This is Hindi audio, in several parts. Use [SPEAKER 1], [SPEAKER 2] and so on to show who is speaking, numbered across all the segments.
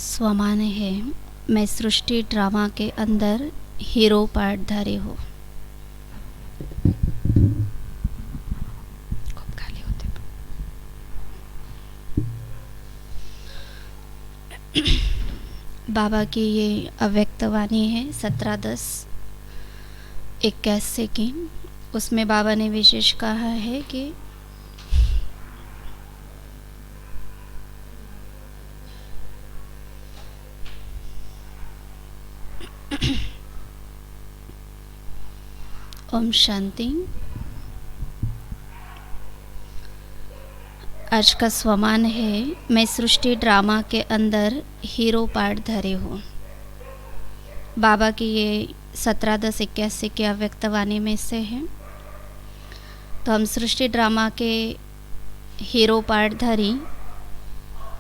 [SPEAKER 1] स्वमाने है मैं सृष्टि ड्रामा के अंदर हीरो पार्टधारी हूँ। खूब खाली होते बाबा की ये अव्यक्त वाणी है 17-10-21 की। उसमें बाबा ने विशेष कहा है कि ओम शांति। आज का स्वमान है मैं सृष्टि ड्रामा के अंदर हीरो पार्टधारी हूँ। बाबा की ये 17-10-81 की अव्यक्त वाणी में से है। तो हम सृष्टि ड्रामा के हीरो पार्टधारी,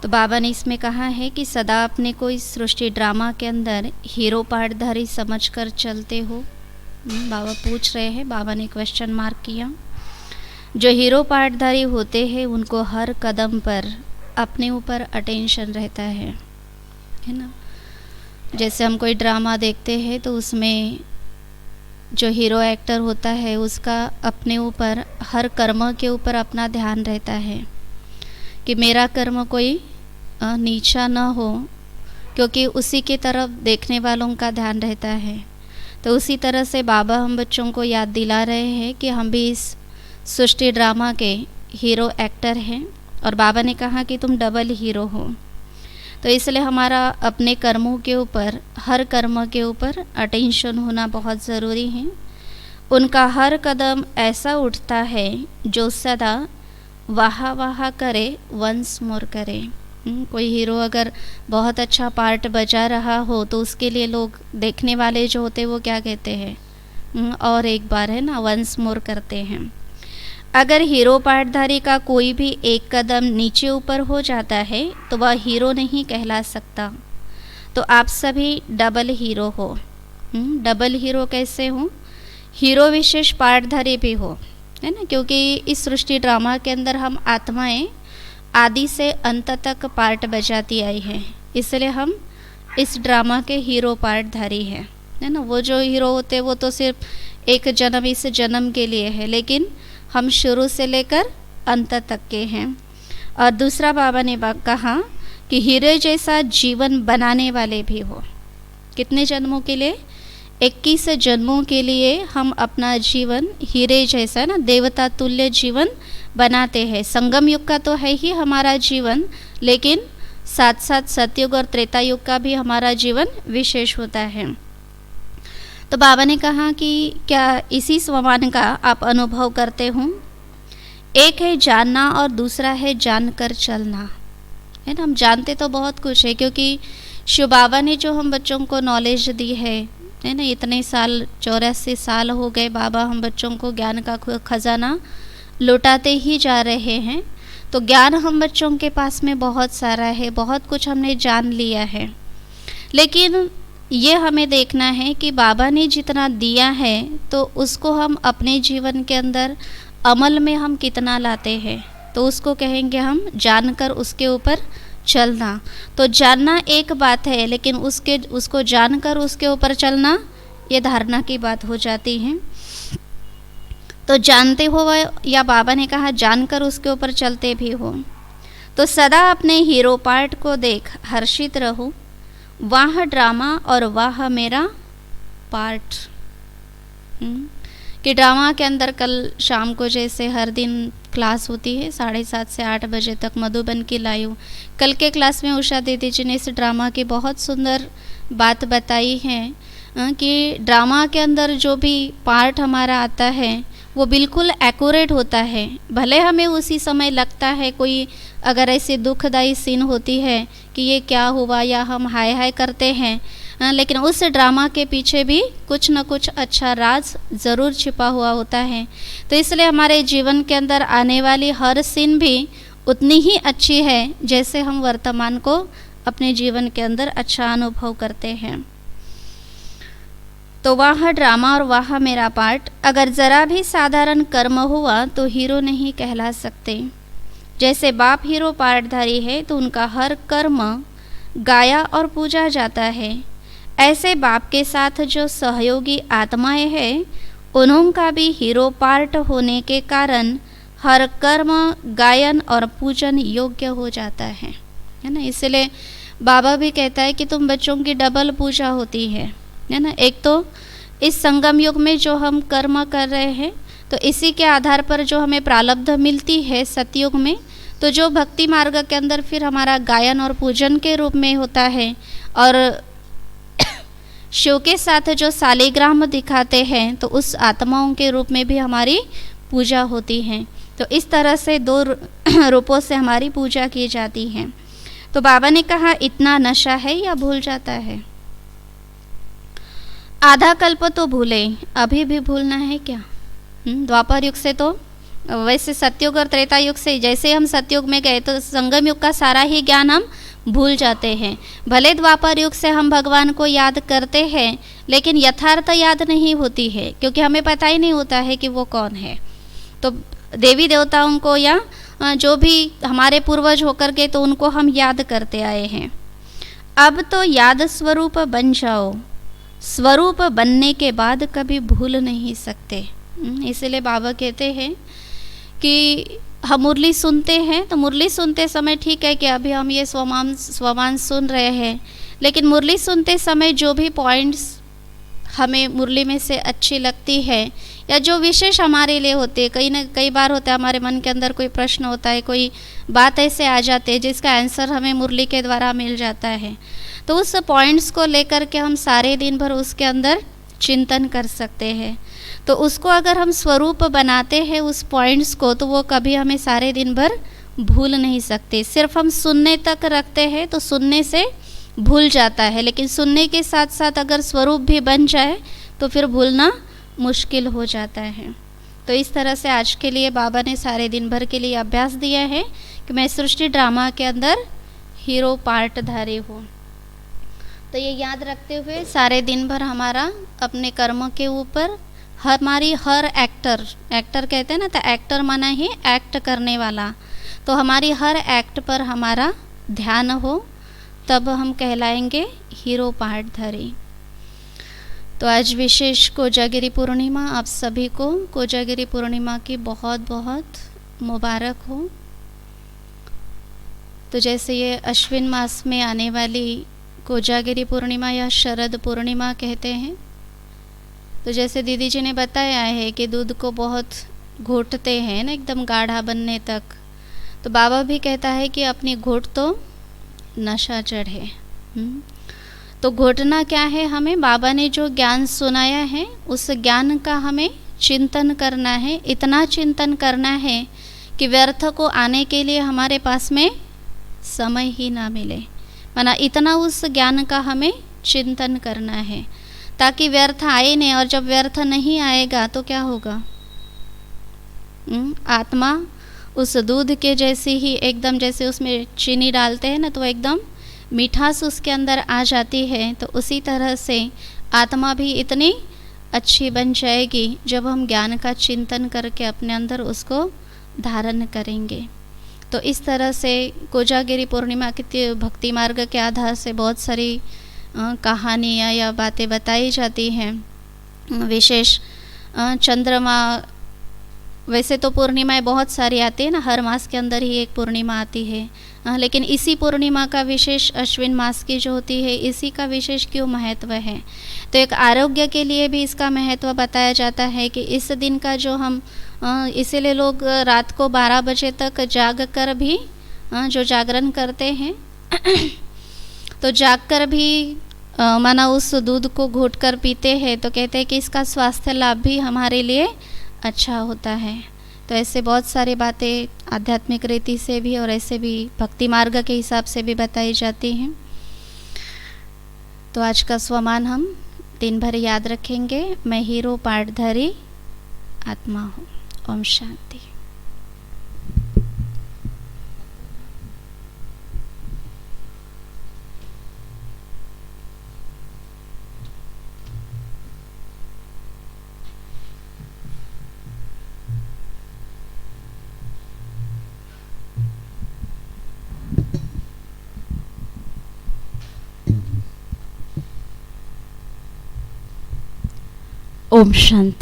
[SPEAKER 1] तो बाबा ने इसमें कहा है कि सदा अपने को इस सृष्टि ड्रामा के अंदर हीरो पार्टधारी समझकर चलते हो। बाबा पूछ रहे हैं, बाबा ने क्वेश्चन मार्क किया। जो हीरो पार्टधारी होते हैं उनको हर कदम पर अपने ऊपर अटेंशन रहता है ना। जैसे हम कोई ड्रामा देखते हैं तो उसमें जो हीरो एक्टर होता है उसका अपने ऊपर हर कर्म के ऊपर अपना ध्यान रहता है कि मेरा कर्म कोई नीचा न हो, क्योंकि उसी की तरफ देखने वालों का ध्यान रहता है। तो उसी तरह से बाबा हम बच्चों को याद दिला रहे हैं कि हम भी इस सृष्टि ड्रामा के हीरो एक्टर हैं, और बाबा ने कहा कि तुम डबल हीरो हो। तो इसलिए हमारा अपने कर्मों के ऊपर, हर कर्म के ऊपर अटेंशन होना बहुत ज़रूरी है। उनका हर कदम ऐसा उठता है जो सदा वाह वाह करे, वंस मोर करे। कोई हीरो अगर बहुत अच्छा पार्ट बजा रहा हो तो उसके लिए लोग, देखने वाले जो होते हैं वो क्या कहते हैं, और एक बार है ना, वंस मोर करते हैं। अगर हीरो पार्टधारी का कोई भी एक कदम नीचे ऊपर हो जाता है तो वह हीरो नहीं कहला सकता। तो आप सभी डबल हीरो हो। डबल हीरो कैसे हो? हीरो विशेष पार्टधारी भी हो, है ना, क्योंकि इस सृष्टि ड्रामा के अंदर हम आत्माएं आदि से अंत तक पार्ट बजाती आई हैं, इसलिए हम इस ड्रामा के हीरो पार्टधारी हैं, है ना। वो जो हीरो होते हैं वो तो सिर्फ एक जन्म, इस जन्म के लिए है, लेकिन हम शुरू से लेकर अंत तक के हैं। और दूसरा बाबा ने कहा कि हीरे जैसा जीवन बनाने वाले भी हो। कितने जन्मों के लिए? 21 जन्मों के लिए हम अपना जीवन हीरे जैसा ना, देवता तुल्य जीवन बनाते हैं। संगम युग का तो है ही हमारा जीवन, लेकिन साथ साथ सतयुग और त्रेता युग का भी हमारा जीवन विशेष होता है। तो बाबा ने कहा कि क्या इसी स्वमान का आप अनुभव करते हो? एक है जानना और दूसरा है जानकर चलना, है ना। हम जानते तो बहुत कुछ है, क्योंकि शिव बाबा ने जो हम बच्चों को नॉलेज दी है ना, इतने साल, 84 साल हो गए बाबा हम बच्चों को ज्ञान का खजाना लौटाते ही जा रहे हैं। तो ज्ञान हम बच्चों के पास में बहुत सारा है, बहुत कुछ हमने जान लिया है, लेकिन ये हमें देखना है कि बाबा ने जितना दिया है तो उसको हम अपने जीवन के अंदर अमल में हम कितना लाते हैं, तो उसको कहेंगे हम जानकर उसके ऊपर चलना। तो जानना एक बात है, लेकिन उसको जानकर उसके ऊपर चलना ये धारणा की बात हो जाती है। तो जानते हो या बाबा ने कहा जानकर उसके ऊपर चलते भी हो। तो सदा अपने हीरो पार्ट को देख हर्षित रहो, वाह ड्रामा और वाह मेरा पार्ट। कि ड्रामा के अंदर कल शाम को जैसे हर दिन क्लास होती है 7:30 से 8 बजे तक मधुबन की लाइव। कल के क्लास में उषा दीदी जी ने इस ड्रामा की बहुत सुंदर बात बताई है कि ड्रामा के अंदर जो भी पार्ट हमारा आता है वो बिल्कुल एक्यूरेट होता है। भले हमें उसी समय लगता है, कोई अगर ऐसी दुखदाई सीन होती है कि ये क्या हुआ, या हम हाय हाय करते हैं, लेकिन उस ड्रामा के पीछे भी कुछ न कुछ अच्छा राज ज़रूर छिपा हुआ होता है। तो इसलिए हमारे जीवन के अंदर आने वाली हर सीन भी उतनी ही अच्छी है जैसे हम वर्तमान को अपने जीवन के अंदर अच्छा अनुभव करते हैं। तो वाह ड्रामा और वाह मेरा पार्ट। अगर ज़रा भी साधारण कर्म हुआ तो हीरो नहीं कहला सकते। जैसे बाप हीरो पार्टधारी है तो उनका हर कर्म गाया और पूजा जाता है। ऐसे बाप के साथ जो सहयोगी आत्माएं हैं, उनका भी हीरो पार्ट होने के कारण हर कर्म गायन और पूजन योग्य हो जाता है ना। इसलिए बाबा भी कहता है कि तुम बच्चों की डबल पूजा होती है ना। एक तो इस संगम युग में जो हम कर्म कर रहे हैं, तो इसी के आधार पर जो हमें प्रारब्ध मिलती है सतयुग में, तो जो भक्ति मार्ग के अंदर फिर हमारा गायन और पूजन के रूप में होता है, और शिव के साथ जो शालिग्राम दिखाते हैं तो उस आत्माओं के रूप में भी हमारी पूजा होती है। तो इस तरह से दो रूपों से हमारी पूजा की जाती है। तो बाबा ने कहा इतना नशा है या भूल जाता है? आधा कल्प तो भूले, अभी भी भूलना है क्या? द्वापर युग से तो वैसे सतयुग और त्रेता युग से, जैसे हम सतयुग में गए तो संगम युग का सारा ही ज्ञान हम भूल जाते हैं। भले द्वापर युग से हम भगवान को याद करते हैं, लेकिन यथार्थ याद नहीं होती है, क्योंकि हमें पता ही नहीं होता है कि वो कौन है। तो देवी देवताओं को या जो भी हमारे पूर्वज होकर के, तो उनको हम याद करते आए हैं। अब तो याद स्वरूप बन जाओ, स्वरूप बनने के बाद कभी भूल नहीं सकते। इसलिए बाबा कहते हैं कि हम मुरली सुनते हैं, तो मुरली सुनते समय ठीक है कि अभी हम ये स्वमान सुन रहे हैं, लेकिन मुरली सुनते समय जो भी पॉइंट्स हमें मुरली में से अच्छी लगती है, या जो विशेष हमारे लिए होते हैं, कई बार होता है हमारे मन के अंदर कोई प्रश्न होता है, कोई बात ऐसे आ जाते हैं जिसका आंसर हमें मुरली के द्वारा मिल जाता है, तो उस पॉइंट्स को लेकर के हम सारे दिन भर उसके अंदर चिंतन कर सकते हैं। तो उसको अगर हम स्वरूप बनाते हैं उस पॉइंट्स को, तो वो कभी हमें सारे दिन भर भूल नहीं सकते। सिर्फ हम सुनने तक रखते हैं तो सुनने से भूल जाता है, लेकिन सुनने के साथ साथ अगर स्वरूप भी बन जाए तो फिर भूलना मुश्किल हो जाता है। तो इस तरह से आज के लिए बाबा ने सारे दिन भर के लिए अभ्यास दिया है कि मैं सृष्टि ड्रामा के अंदर हीरो पार्टधारी हूँ। तो ये याद रखते हुए सारे दिन भर हमारा अपने कर्मों के ऊपर हमारी हर एक्टर कहते हैं ना, तो एक्टर माना ही एक्ट करने वाला, तो हमारी हर एक्ट पर हमारा ध्यान हो, तब हम कहलाएंगे हीरो पार्टधारी। तो आज विशेष कोजागिरी पूर्णिमा, आप सभी को कोजागिरी पूर्णिमा की बहुत बहुत मुबारक हो। तो जैसे ये अश्विन मास में आने वाली कोजागिरी पूर्णिमा या शरद पूर्णिमा कहते हैं, तो जैसे दीदी जी ने बताया है कि दूध को बहुत घोटते हैं ना, एकदम गाढ़ा बनने तक, तो बाबा भी कहता है कि अपनी घोट तो नशा चढ़े। तो घोटना क्या है? हमें बाबा ने जो ज्ञान सुनाया है उस ज्ञान का हमें चिंतन करना है, इतना चिंतन करना है कि व्यर्थ को आने के लिए हमारे पास में समय ही ना मिले, माना इतना उस ज्ञान का हमें चिंतन करना है ताकि व्यर्थ आए नहीं। और जब व्यर्थ नहीं आएगा तो क्या होगा? आत्मा उस दूध के जैसी ही एकदम, जैसे उसमें चीनी डालते हैं ना तो एकदम मिठास उसके अंदर आ जाती है, तो उसी तरह से आत्मा भी इतनी अच्छी बन जाएगी जब हम ज्ञान का चिंतन करके अपने अंदर उसको धारण करेंगे। तो इस तरह से कोजागिरी पूर्णिमा के भक्ति मार्ग के आधार से बहुत सारी कहानियाँ या बातें बताई जाती हैं। विशेष चंद्रमा, वैसे तो पूर्णिमाएं बहुत सारी आती है ना, हर मास के अंदर ही एक पूर्णिमा आती है, लेकिन इसी पूर्णिमा का विशेष अश्विन मास की जो होती है, इसी का विशेष क्यों महत्व है? तो एक आरोग्य के लिए भी इसका महत्व बताया जाता है कि इस दिन का जो हम इसीलिए लोग रात को 12 बजे तक जाग कर भी जो जागरण करते हैं तो जाग कर भी माना उस दूध को घोट कर पीते हैं, तो कहते हैं कि इसका स्वास्थ्य लाभ भी हमारे लिए अच्छा होता है। तो ऐसे बहुत सारी बातें आध्यात्मिक रीति से भी और ऐसे भी भक्ति मार्ग के हिसाब से भी बताई जाती हैं। तो आज का स्वमान हम दिन भर याद रखेंगे, मैं हीरो पार्टधारी आत्मा हूँ। ओम शांति।
[SPEAKER 2] ओम शांति।